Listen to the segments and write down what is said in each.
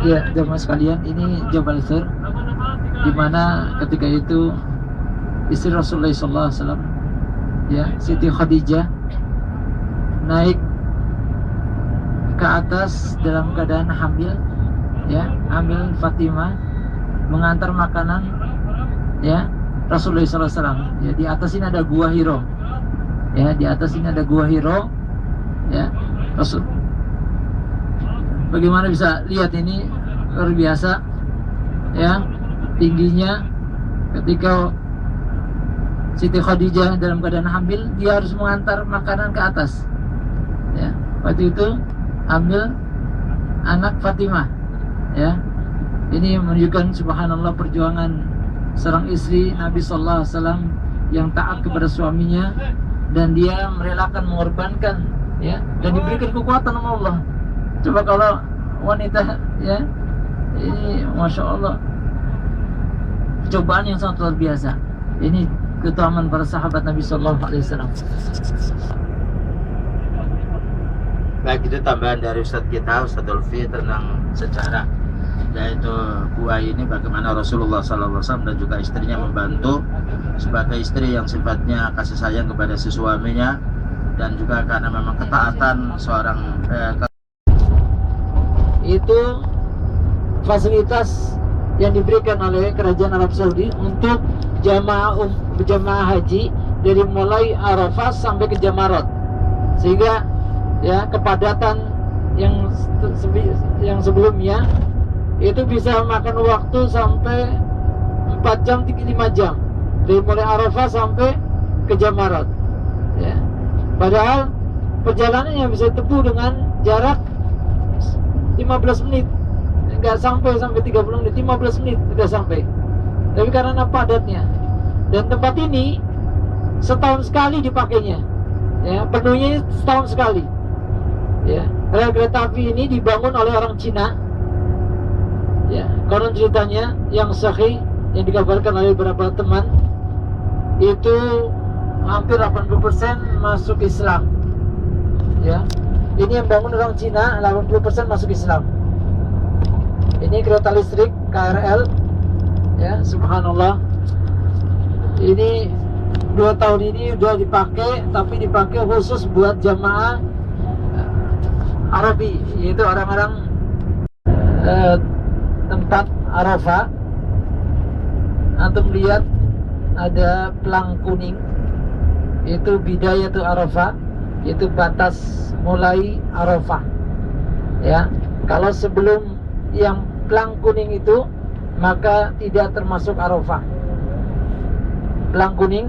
Ya, jemaah sekalian, ini Jabal Thur, di mana ketika itu istri Rasulullah SAW, ya, Siti Khadijah, naik ke atas dalam keadaan hamil, ya, hamil Fatimah, mengantar makanan, ya, Rasulullah SAW. Ya, di atas ini ada gua Hiro, ya, di atas ini ada gua Hiro, ya, Rasul. Bagaimana bisa lihat ini luar biasa, ya, tingginya. Ketika Siti Khadijah dalam keadaan hamil, dia harus mengantar makanan ke atas, ya. Waktu itu hamil anak Fatimah, ya. Ini menunjukkan subhanallah perjuangan seorang istri Nabi Sallallahu Alaihi Wasallam yang taat kepada suaminya, dan dia merelakan mengorbankan, ya, dan diberikan kekuatan oleh Allah. Coba kalau wanita, ya, ini masya Allah cobaan yang sangat luar biasa. Ini keutamaan para sahabat Nabi Sallallahu Alaihi Wasallam. Baik, itu tambahan dari Ustadz kita, Ustadz Ulfi, tentang sejarah, yaitu gua ini bagaimana Rasulullah SAW dan juga istrinya membantu sebagai istri yang sifatnya kasih sayang kepada si suaminya, dan juga karena memang ketaatan seorang itu fasilitas yang diberikan oleh kerajaan Arab Saudi untuk jamaah haji dari mulai Arafah sampai ke Jamarat, sehingga, ya, kepadatan yang sebelumnya itu bisa makan waktu sampai 4 jam 5 jam dari mulai Arafah sampai ke Jamarat, ya. Padahal perjalanannya bisa ditempuh dengan jarak 15 menit, nggak sampai 30 menit, 15 menit sudah sampai. Tapi karena padatnya, dan tempat ini setahun sekali dipakainya, ya, penuhnya setahun sekali, ya. Rel kereta api ini dibangun oleh orang Cina, ya. Konon ceritanya yang sahih, yang dikabarkan oleh beberapa teman, itu hampir 80% masuk Islam, ya. Ini yang bangun orang Cina, 80% masuk Islam. Ini kereta listrik KRL, ya, subhanallah. Ini 2 tahun ini udah dipakai, tapi dipakai khusus buat jamaah Arabi, yaitu orang-orang tempat Arafah. Antum lihat ada pelang kuning, itu Bidayatul Arafah, itu batas mulai Arafah, ya. Kalau sebelum yang pelang kuning itu, maka tidak termasuk Arafah. Pelang kuning,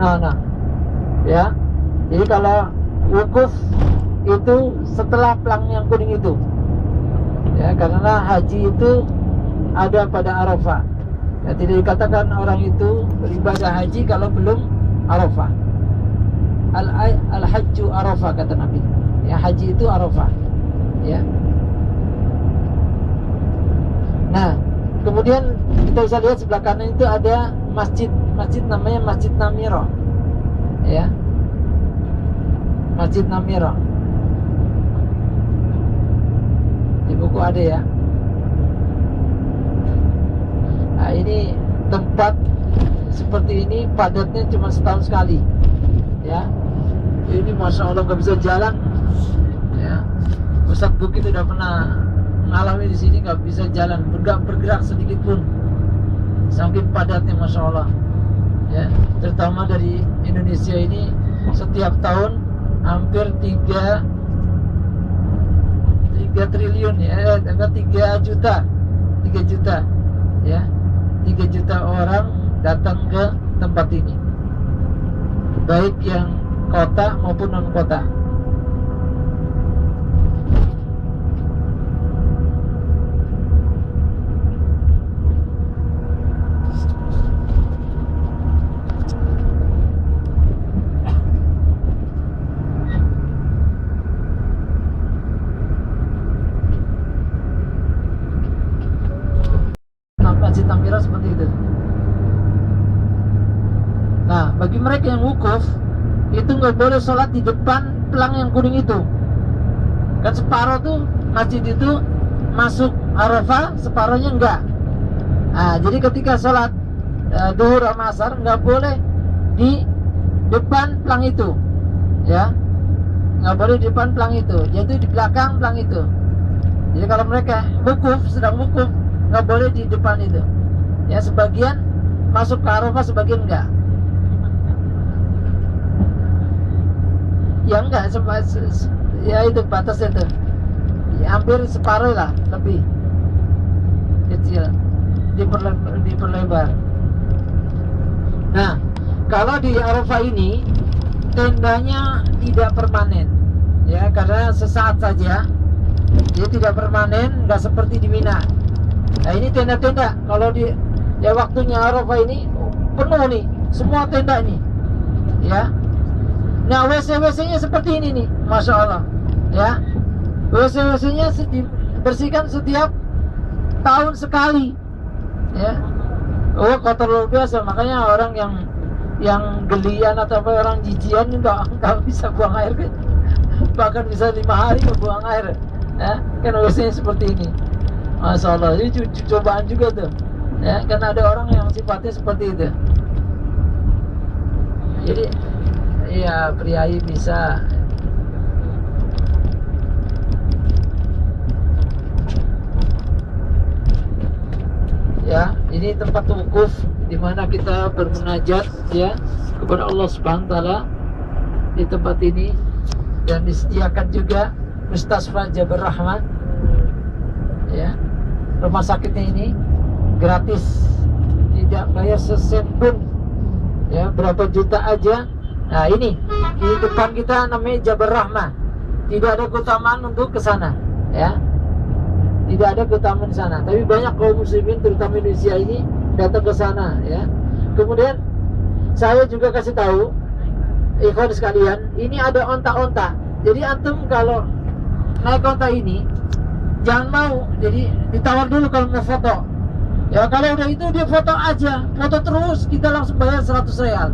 nah, ya. Jadi kalau wukuf itu setelah pelang yang kuning itu, ya, karena haji itu ada pada Arafah, ya. Tidak dikatakan orang itu beribadah haji kalau belum Arafah. Al-hajju Arafah, kata Nabi, ya, haji itu Arafah, ya. Nah, kemudian kita bisa lihat sebelah kanan itu ada masjid namanya Masjid Namira, ya, Masjid Namira. Di buku ada, ya. Nah, ini tempat seperti ini padatnya cuma setahun sekali, ya. Ini masya Allah nggak bisa jalan, ya. Ustadz Bukit udah pernah mengalami di sini, nggak bisa jalan, bergerak sedikit pun, saking padatnya masya Allah, ya. Terutama dari Indonesia ini setiap tahun hampir 3 triliun, ya, 3 juta, ya, 3 juta orang datang ke tempat ini, baik yang kota maupun non kota. Masjid Namira seperti itu. Nah, bagi mereka yang wukuf itu nggak boleh sholat di depan pelang yang kuning itu. Kan separuh tuh masjid itu masuk Arafah, separuhnya enggak. Nah, jadi ketika sholat duhur sama asar nggak boleh di depan pelang itu, ya, nggak boleh di depan pelang itu, yaitu di belakang pelang itu. Jadi kalau mereka wukuf, sedang wukuf, nggak boleh di depan itu. Ya, sebagian masuk ke Arafah, sebagian enggak. Ya enggak, ya itu batas itu, ya, hampir separuh lah, lebih kecil, diperlebar. Nah, kalau di Arafah ini tendanya tidak permanen, ya, karena sesaat saja. Dia tidak permanen, nggak seperti di Mina. Nah, ini tenda-tenda. Kalau di ya waktunya Arafah ini penuh nih, semua tenda ini, ya. Nah, WC-WC-nya seperti ini nih, masya Allah, ya. WC-WC-nya dibersihkan setiap tahun sekali, ya. Oh, kotor luar biasa. Makanya orang yang gelian atau orang jijian nggak bisa buang air, kan? Bahkan bisa 5 hari buang air, ya. Kan WC-nya seperti ini, masya Allah. Ini cobaan juga tuh, ya. Karena ada orang yang sifatnya seperti itu. Jadi iya, priai bisa. Ya, ini tempat wukuf di mana kita bermunajat, ya, kepada Allah Subhanahu wa taala di tempat ini, dan disediakan juga Mustasfa Jabal Rahmah, ya. Rumah sakitnya ini gratis, tidak bayar sesen pun, ya, berapa juta aja. Nah, ini di depan kita namanya Jabal Rahmah. Tidak ada keutamaan untuk ke sana, ya. Tidak ada keutamaan di sana, tapi banyak kaum muslimin terutama Indonesia ini datang ke sana, ya. Kemudian saya juga kasih tahu ikhwan sekalian, ini ada onta-onta. Jadi antum kalau naik onta ini jangan mau, jadi ditawar dulu kalau mau foto. Ya, kalau udah itu dia foto aja, foto terus, kita langsung bayar 100 real.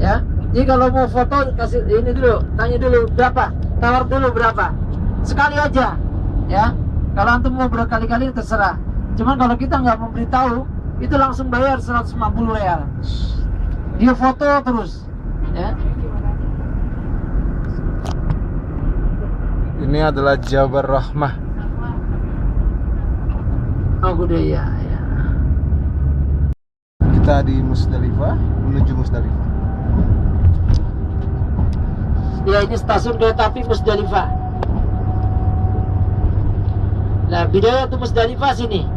Ya. Jadi kalau mau foto kasih ini dulu, tanya dulu berapa, tawar dulu berapa. Sekali aja, ya. Kalau antum mau berkali-kali terserah. Cuman kalau kita nggak memberitahu, itu langsung bayar 150 real. Dia foto terus, ya. Ini adalah Jabal Rahmah. Oh, udah, ya. Kita di Musdalifah, menuju Musdalifah. Ya, ini stasiun kereta api Musdalifah. Nah, Bidayatul Musdalifah sini,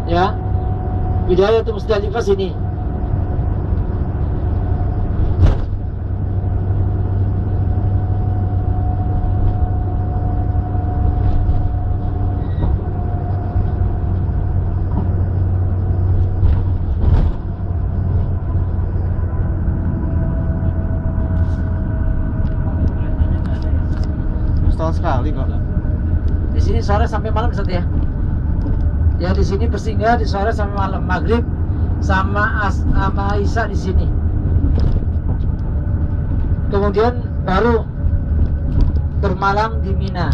ya. Bidayatul Musdalifah sini. Setahun sekali kok. Di sini sore sampai malam, Ustaz, ya. Ya, di sini bersinggah di sore sampai malam, maghrib sama isya di sini. Kemudian baru bermalam di Mina.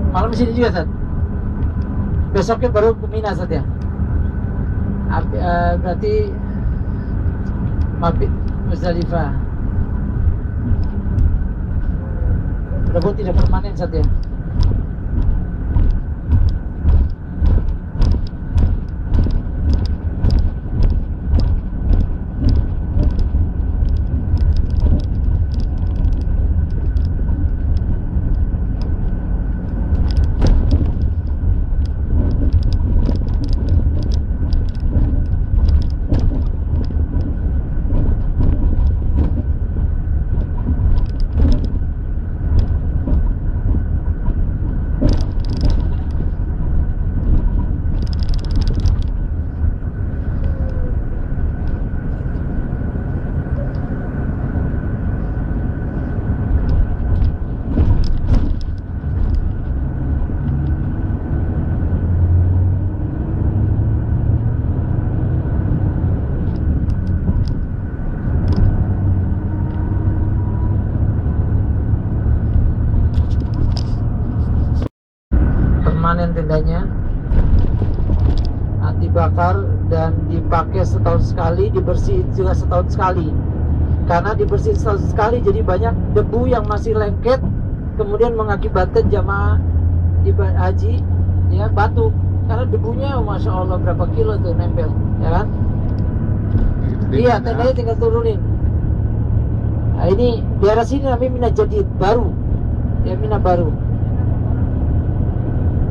Malam di sini juga, Ustaz. Besoknya baru ke Mina, Ustaz, ya. Berarti mabit Musdalifah. Walaupun tidak permanen, Ustaz, ya. tendanya anti bakar dan dipakai setahun sekali, dibersihin juga setahun sekali. Karena dibersihin setahun sekali jadi banyak debu yang masih lengket, kemudian mengakibatkan jamaah ibadah haji ya batuk karena debunya masya Allah berapa kilo tuh nempel, ya kan? Iya, tendanya tinggal turunin. Nah, ini daerah sini namanya Mina Jadid baru, ya Mina baru.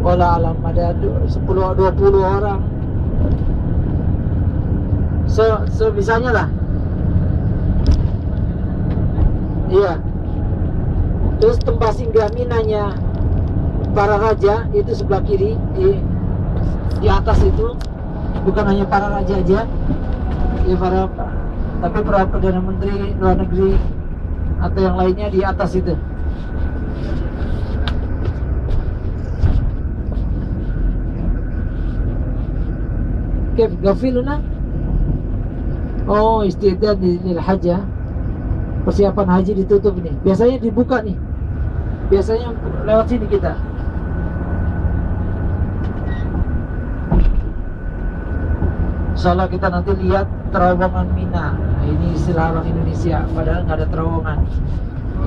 Wala alam ada 10-20 orang. Sebisanya lah. Iya. Terus tempat singgah Minanya para raja itu sebelah kiri di atas itu, bukan hanya para raja aja, ya tapi para perdana menteri luar negeri atau yang lainnya di atas itu. Kif gafiluna? Oh, istidad lil hajj ya. Persiapan haji ditutup nih. Biasanya dibuka nih. Biasanya lewat sini kita. Insyaallah kita nanti lihat terowongan Mina. Nah, ini istilah orang Indonesia, padahal nggak ada terowongan.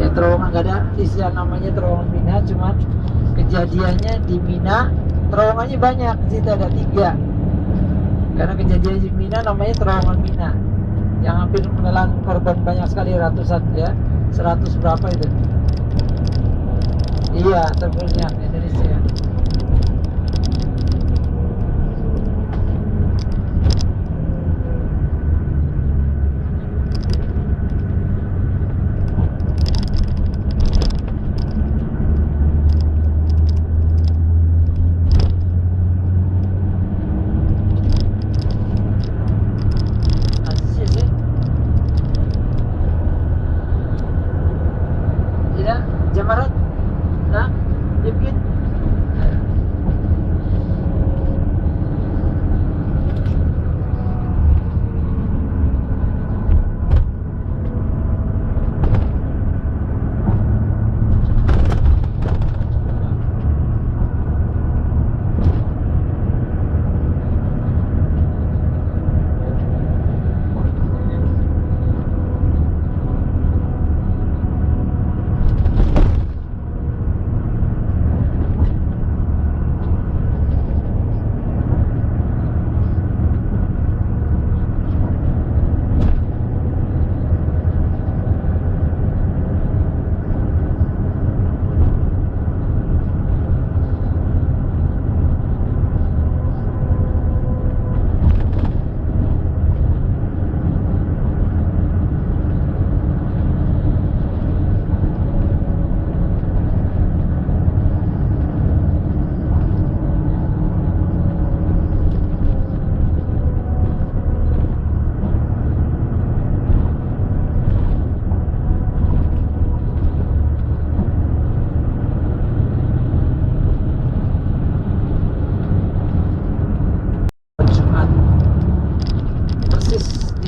Ya terowongan nggak ada, istilah namanya terowongan Mina, cuman kejadiannya di Mina terowongannya banyak. Di situ ada 3. Karena kejadian di Mina namanya terowongan Mina, yang hampir menelan korban banyak sekali, ratusan ya, 100 berapa itu. Iya, terbanyak Indonesia. Jamarat, nah, يمكن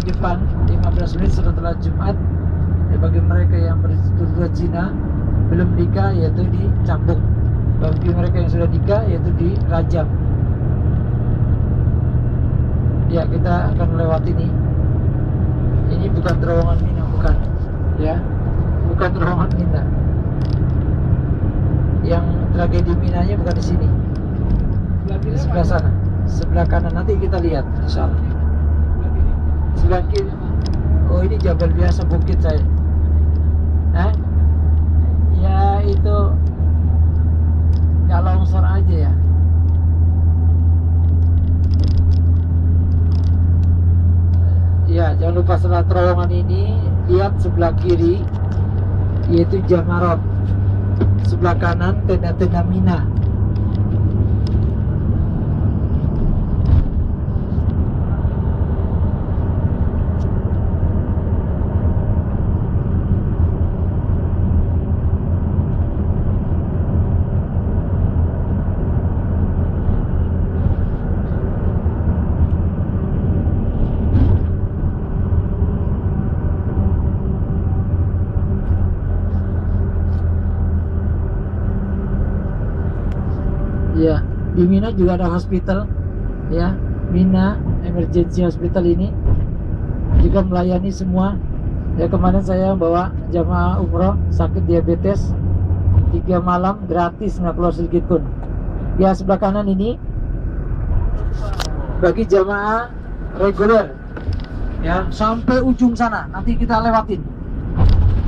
depan 15 menit setelah Jumat ya, bagi mereka yang berzina belum nikah yaitu dicambuk, bagi mereka yang sudah nikah yaitu dirajam. Ya, kita akan melewati ini bukan terowongan Mina, bukan ya, bukan terowongan Mina. Yang tragedi Minanya bukan di sini, di sebelah sana, sebelah kanan. Nanti kita lihat insyaallah. Sebelah kiri, oh ini jabal biasa, bukit saya. Ya itu nggak longsor aja ya. Ya, jangan lupa setelah terowongan ini lihat sebelah kiri yaitu Jamarat, sebelah kanan tenda-tenda Mina. Di Mina juga ada hospital, ya, Mina Emergency Hospital ini juga melayani semua. Ya, kemarin saya bawa jamaah umroh sakit diabetes 3 malam gratis, nggak keluar sedikit pun. Ya, sebelah kanan ini bagi jamaah reguler, ya, sampai ujung sana nanti kita lewatin.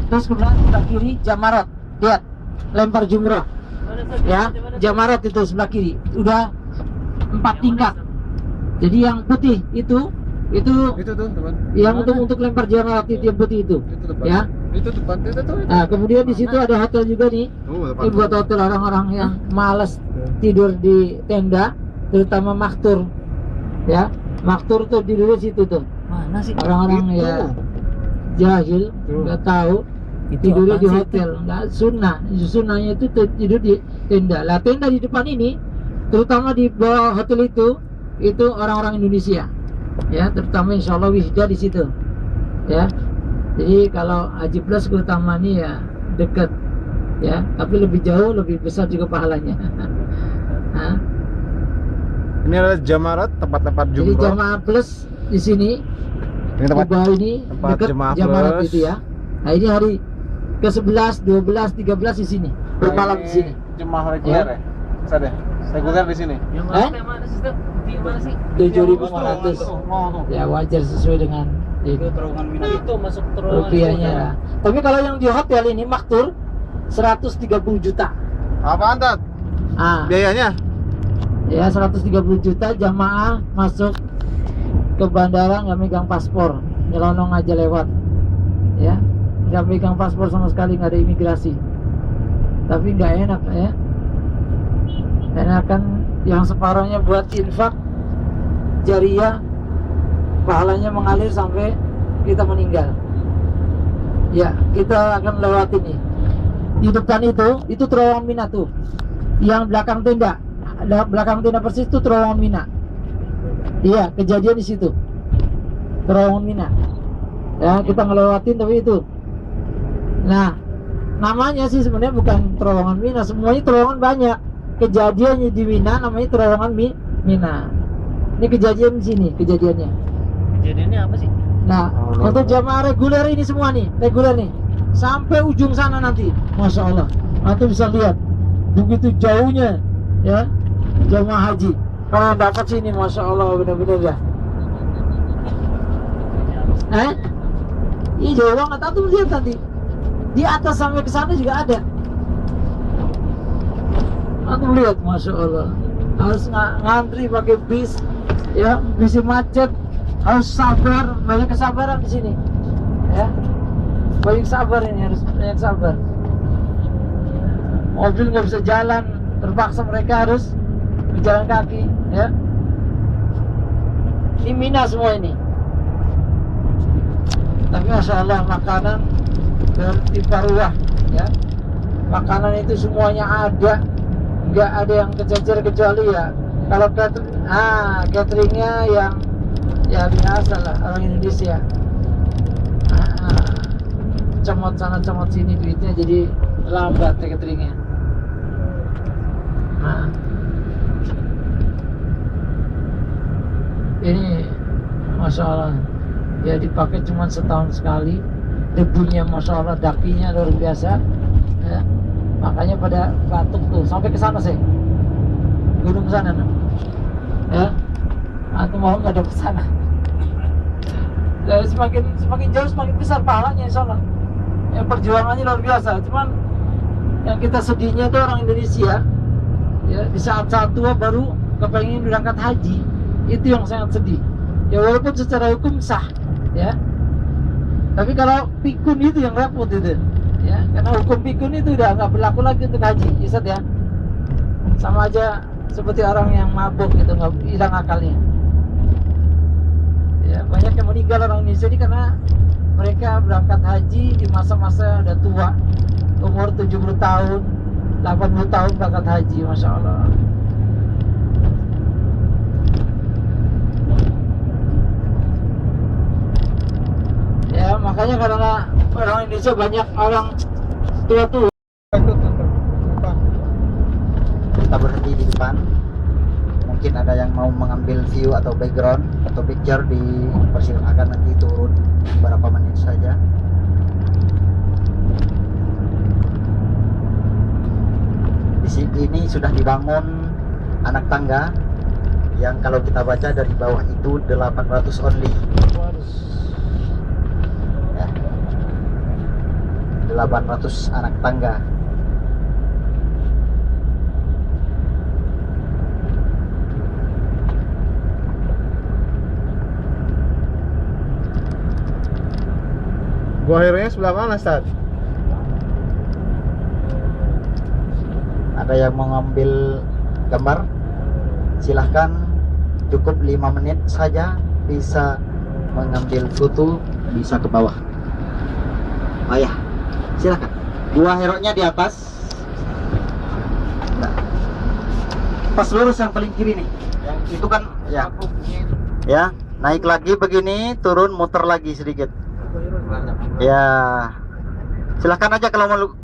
Terus kemudian sebelah kiri Jamarat, lihat, lempar jumroh, ya, Jamarat itu sebelah kiri, udah 4 tingkat. Jadi yang putih itu Itu tuh teman. yang untuk lempar jamarat itu, yang putih itu, Itu depan. ya. Itu depan itu tuh. Nah, kemudian di situ ada hotel juga nih. Depan. Ini buat hotel orang-orang yang malas tidur di tenda, terutama maktur, ya. Maktur tuh tidur di situ tuh. Mana sih orang-orang Itu. ya jahil, Tuh. nggak tahu, tidurnya di hotel. Nggak sunnah, sunnahnya itu tidur di tenda. Lah, tenda di depan ini, terutama di bawah hotel itu orang-orang Indonesia, ya, terutama insya Allah wisda di situ, ya. Jadi kalau Haji Plus keutamaan ini ya dekat, ya, tapi lebih jauh, lebih besar juga pahalanya. Nah, Ini adalah Jamarat, tempat-tempat jadi jumroh. jamaah plus di sini, Ini di tempat bawah ini tempat dekat jemaah Jamarat plus. itu, ya. Nah, ini hari ke-11, 12, 13 di sini, bermalam di sini. Jemaah reguler ya? Ustaz ya? Reguler di sini. Eh? Mana sih tuh? Di mana sih? 7.500. Ya, wajar sesuai dengan itu. Terowongan Mina itu masuk terowongan Rupiahnya, ya. Tapi kalau yang di hotel ini maktur 130 juta. Apaan, Tat? Ah, Biayanya? ya 130 juta jamaah masuk ke bandara nggak megang paspor, nyelonong aja lewat, ya, nggak megang paspor sama sekali, nggak ada imigrasi. Tapi nggak enak, ya. Enakan yang separuhnya buat infak jariah, pahalanya mengalir sampai kita meninggal. Ya, kita akan lewati nih. Di depan itu terowongan Mina tuh, yang belakang tenda. Belakang tenda persis itu terowongan Mina. Iya, kejadian di situ. Terowongan Mina. Ya, kita ngelewatin tapi itu. Nah, namanya sih sebenarnya bukan terowongan Mina, semuanya terowongan banyak. Kejadiannya di Mina namanya terowongan Mina. Ini kejadian di sini, kejadiannya. Kejadiannya apa sih? Nah, untuk jamaah reguler ini semua nih, reguler nih, sampai ujung sana nanti, masya Allah, nanti bisa lihat begitu jauhnya, ya, jamaah haji. Kalau yang dapat sini, masya Allah, benar-benar dah. Ini jauh banget, antum lihat nanti, di atas sampai ke sana juga ada. Antum lihat, masya Allah, harus ngantri pakai bis, ya, bis macet. Harus sabar, banyak kesabaran di sini, ya, banyak sabar ini, harus banyak sabar. Mobil nggak bisa jalan, terpaksa mereka harus berjalan kaki, ya. Ini Mina semua ini, tapi masya Allah makanan berlimpah ruah, ya. Makanan itu semuanya ada, nggak ada yang kececer kecuali ya kalau cateringnya yang ya biasa lah orang Indonesia. Comot sana comot sini duitnya, jadi lambat cateringnya. Ini masya Allah ya, dipakai cuma setahun sekali, debunya masya Allah, dakinya luar biasa, ya. Makanya pada batuk tuh sampai ke sana sih, gunung sana, ya. Atau mau nggak ada kesana. Ya, semakin jauh semakin besar pahalanya insya Allah. Ya, perjuangannya luar biasa. Cuman yang kita sedihnya itu orang Indonesia, ya, di saat tua baru kepengen berangkat haji, itu yang sangat sedih. Ya, walaupun secara hukum sah, ya, tapi kalau pikun itu yang repot itu, ya, karena hukum pikun itu udah nggak berlaku lagi untuk haji, Ustaz, ya. Sama aja seperti orang yang mabuk itu, nggak hilang akalnya. Ya, banyak yang meninggal orang Indonesia ini karena mereka berangkat haji di masa-masa udah tua, umur 70 tahun, 80 tahun berangkat haji, masya Allah. Ya, makanya karena orang Indonesia banyak orang tua tuh. Kita berhenti di depan mungkin ada yang mau mengambil view atau background atau picture, dipersilakan nanti turun beberapa menit saja. Di sini sudah dibangun anak tangga yang kalau kita baca dari bawah itu 800 only ya. 800 anak tangga. Gua Heronya sebelah mana, Ustaz? Ada yang mau ngambil gambar? Silahkan, cukup 5 menit saja, bisa mengambil foto, bisa ke bawah. Ayah, silahkan. Gua Hero-nya di atas. Nah, pas lurus yang paling kiri nih. Yang itu kan ya. Ya, naik lagi begini, turun, muter lagi sedikit. Ya, silahkan aja kalau mau